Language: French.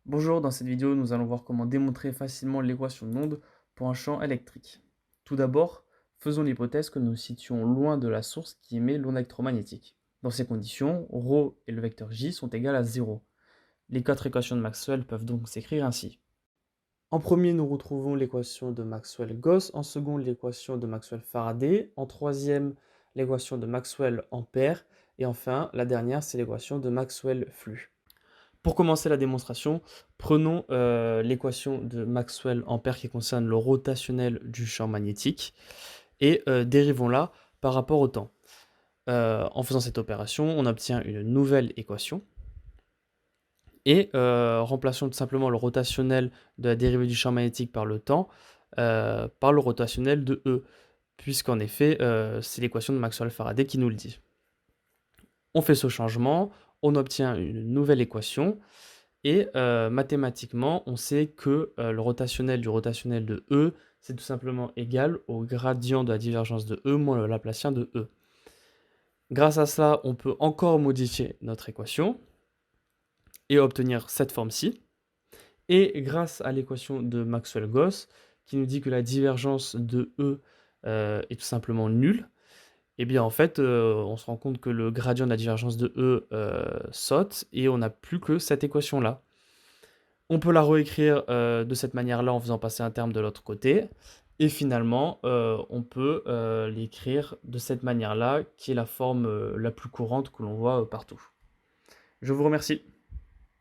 Bonjour, dans cette vidéo, nous allons voir comment démontrer facilement l'équation d'onde pour un champ électrique. Tout d'abord, faisons l'hypothèse que nous nous situons loin de la source qui émet l'onde électromagnétique. Dans ces conditions, ρ et le vecteur j sont égaux à 0. Les quatre équations de Maxwell peuvent donc s'écrire ainsi. En premier, nous retrouvons l'équation de Maxwell-Gauss, en second, l'équation de Maxwell-Faraday, en troisième, l'équation de Maxwell-Ampère, et enfin, la dernière, c'est l'équation de Maxwell-Flux. Pour commencer la démonstration, prenons l'équation de Maxwell-Ampère qui concerne le rotationnel du champ magnétique et dérivons-la par rapport au temps. En faisant cette opération, on obtient une nouvelle équation et remplaçons tout simplement le rotationnel de la dérivée du champ magnétique par le temps par le rotationnel de E, puisqu'en effet, c'est l'équation de Maxwell-Faraday qui nous le dit. On fait ce changement, on obtient une nouvelle équation. Et mathématiquement, on sait que le rotationnel du rotationnel de E, c'est tout simplement égal au gradient de la divergence de E moins le Laplacien de E. Grâce à cela, on peut encore modifier notre équation et obtenir cette forme-ci. Et grâce à l'équation de Maxwell-Gauss, qui nous dit que la divergence de E est tout simplement nulle, et bien en fait, on se rend compte que le gradient de la divergence de E saute et on n'a plus que cette équation-là. On peut la réécrire de cette manière-là en faisant passer un terme de l'autre côté. Et finalement, on peut l'écrire de cette manière-là, qui est la forme la plus courante que l'on voit partout. Je vous remercie.